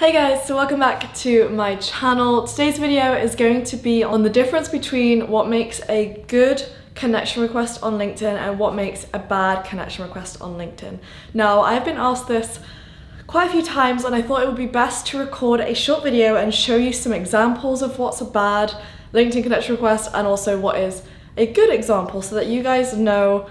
Hey guys, so welcome back to my channel. Today's video is going to be on the difference between what makes a good connection request on LinkedIn and what makes a bad connection request on LinkedIn. Now, I've been asked this quite a few times and I thought it would be best to record a short video and show you some examples of what's a bad LinkedIn connection request and also what is a good example so that you guys know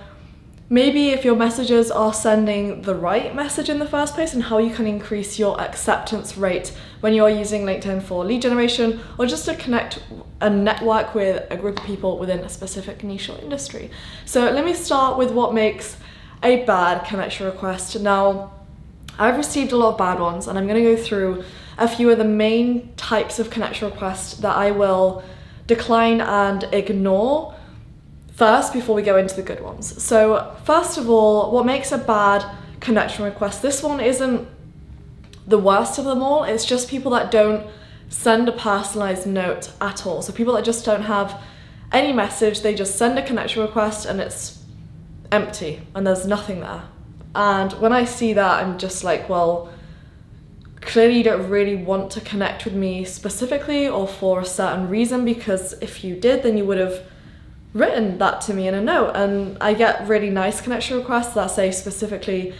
maybe if your messages are sending the right message in the first place and how you can increase your acceptance rate when you are using LinkedIn for lead generation or just to connect and network with a group of people within a specific niche or industry. So let me start with what makes a bad connection request. Now, I've received a lot of bad ones and I'm going to go through a few of the main types of connection requests that I will decline and ignore first before we go into the good ones. So first of all, what makes a bad connection request? This one isn't the worst of them all. It's just people that don't send a personalized note at all. So people that just don't have any message, they just send a connection request and it's empty and there's nothing there. And when I see that, I'm just like, well, clearly you don't really want to connect with me specifically or for a certain reason, because if you did, then you would have written that to me in a note. And I get really nice connection requests that say specifically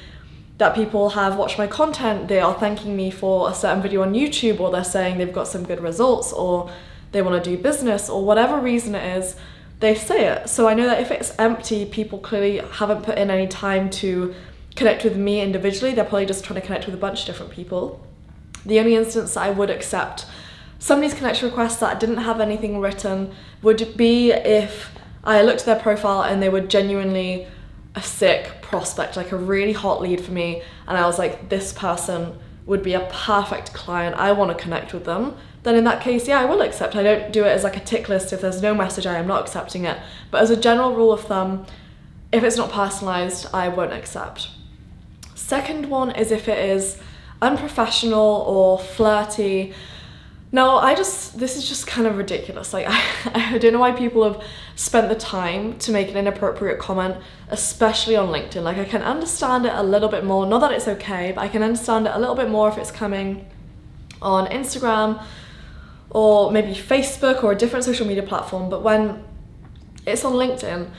that people have watched my content, they are thanking me for a certain video on YouTube, or they're saying they've got some good results, or they want to do business, or whatever reason it is, they say it. So I know that if it's empty, people clearly haven't put in any time to connect with me individually. They're probably just trying to connect with a bunch of different people. The only instance that I would accept somebody's connection requests that didn't have anything written would be if I looked at their profile and they were genuinely a sick prospect, like a really hot lead for me, and I was like, this person would be a perfect client, I want to connect with them. Then in that case, yeah, I will accept. I don't do it as like a tick list. If there's no message, I am not accepting it. But as a general rule of thumb, if it's not personalized, I won't accept. Second one is if it is unprofessional or flirty. No, this is just kind of ridiculous. Like, I don't know why people have spent the time to make an inappropriate comment, especially on LinkedIn. Like, I can understand it a little bit more, not that it's okay, but I can understand it a little bit more if it's coming on Instagram or maybe Facebook or a different social media platform. But when it's on LinkedIn,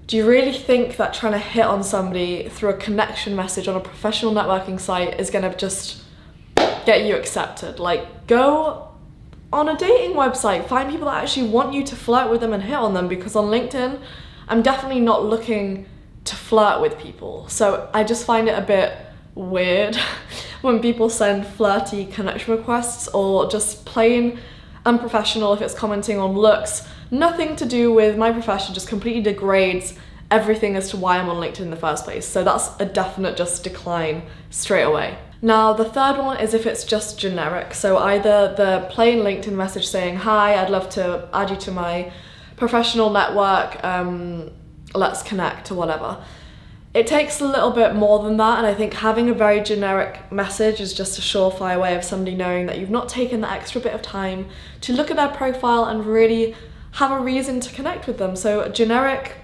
do you really think that trying to hit on somebody through a connection message on a professional networking site is gonna just get you accepted? Like, go on a dating website, find people that actually want you to flirt with them and hit on them, because on LinkedIn, I'm definitely not looking to flirt with people. So I just find it a bit weird when people send flirty connection requests or just plain unprofessional if it's commenting on looks. Nothing to do with my profession, just completely degrades everything as to why I'm on LinkedIn in the first place. So that's a definite just decline straight away. Now, the third one is if it's just generic. So either the plain LinkedIn message saying, hi, I'd love to add you to my professional network, let's connect or whatever. It takes a little bit more than that, and I think having a very generic message is just a surefire way of somebody knowing that you've not taken the extra bit of time to look at their profile and really have a reason to connect with them. So generic,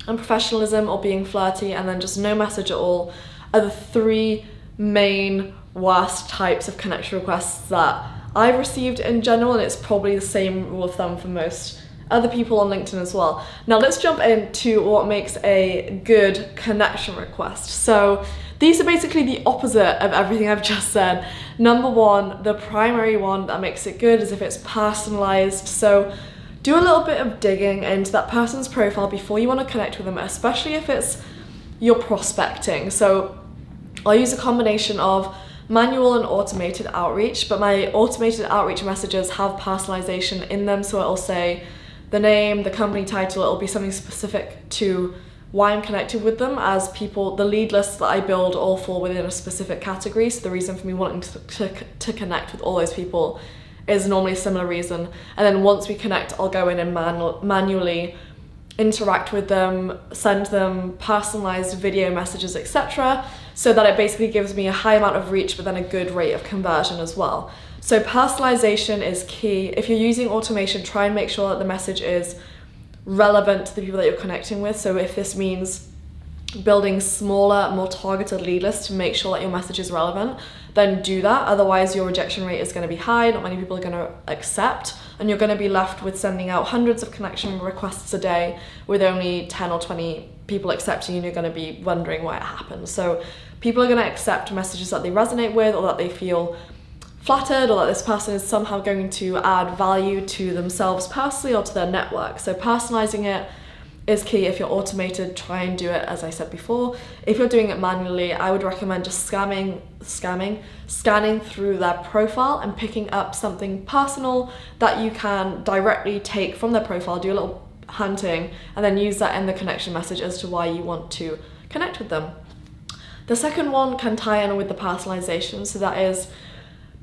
unprofessionalism, or being flirty, and then just no message at all are the three main worst types of connection requests that I've received in general, and it's probably the same rule of thumb for most other people on LinkedIn as well. Now let's jump into what makes a good connection request. So these are basically the opposite of everything I've just said. Number one, the primary one that makes it good is if it's personalized. So do a little bit of digging into that person's profile before you want to connect with them, especially if it's you're prospecting. So I'll use a combination of manual and automated outreach, but my automated outreach messages have personalization in them. So it'll say the name, the company title, it'll be something specific to why I'm connected with them, as people, the lead lists that I build all fall within a specific category. So the reason for me wanting to connect with all those people is normally a similar reason. And then once we connect, I'll go in and manually interact with them, send them personalized video messages, etc., so that it basically gives me a high amount of reach but then a good rate of conversion as well. So personalization is key. If you're using automation, try and make sure that the message is relevant to the people that you're connecting with. So if this means building smaller, more targeted lead lists to make sure that your message is relevant, then do that. Otherwise your rejection rate is going to be high, not many people are going to accept, and you're going to be left with sending out hundreds of connection requests a day with only 10 or 20 people accepting, and you're going to be wondering why it happened. So people are going to accept messages that they resonate with, or that they feel flattered, or that this person is somehow going to add value to themselves personally or to their network. So personalizing it is key. If you're automated, try and do it as I said before. If you're doing it manually, I would recommend just scanning through their profile and picking up something personal that you can directly take from their profile, do a little hunting, and then use that in the connection message as to why you want to connect with them. The second one can tie in with the personalization, so that is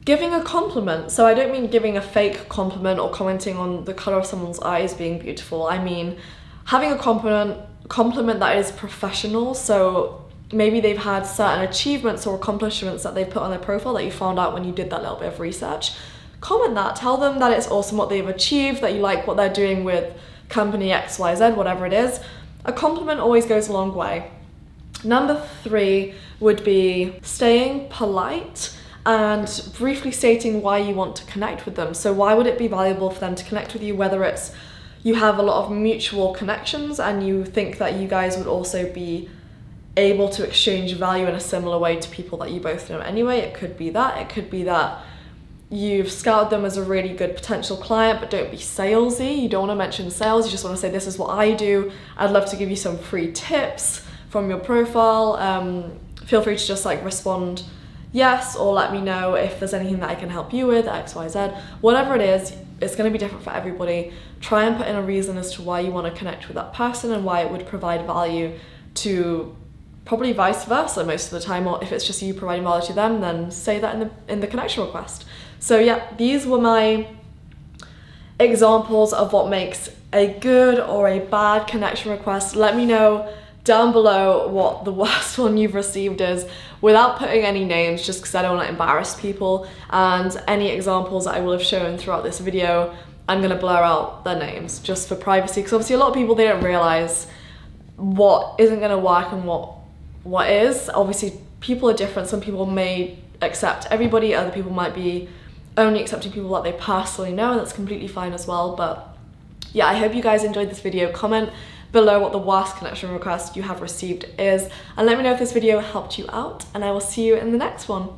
giving a compliment. So I don't mean giving a fake compliment or commenting on the color of someone's eyes being beautiful. I mean having a compliment that is professional. So maybe they've had certain achievements or accomplishments that they've put on their profile that you found out when you did that little bit of research. Comment that, tell them that it's awesome what they've achieved, that you like what they're doing with company XYZ, whatever it is. A compliment always goes a long way. Number 3 would be staying polite and briefly stating why you want to connect with them. So why would it be valuable for them to connect with you, whether it's you have a lot of mutual connections and you think that you guys would also be able to exchange value in a similar way to people that you both know anyway. It could be that. It could be that you've scouted them as a really good potential client, but don't be salesy. You don't want to mention sales. You just want to say, this is what I do. I'd love to give you some free tips from your profile. Feel free to just like respond yes, or let me know if there's anything that I can help you with, XYZ. Whatever it is, it's going to be different for everybody. Try and put in a reason as to why you want to connect with that person and why it would provide value to, probably vice versa most of the time, or if it's just you providing value to them, then say that in the connection request. So yeah, these were my examples of what makes a good or a bad connection request. Let me know down below what the worst one you've received is, without putting any names, just because I don't want to embarrass people, and any examples that I will have shown throughout this video, I'm going to blur out their names just for privacy, because obviously a lot of people, they don't realize what isn't going to work and what is. Obviously people are different. Some people may accept everybody, other people might be only accepting people that they personally know, and that's completely fine as well. But yeah, I hope you guys enjoyed this video. Comment below what the worst connection request you have received is, and let me know if this video helped you out, and I will see you in the next one.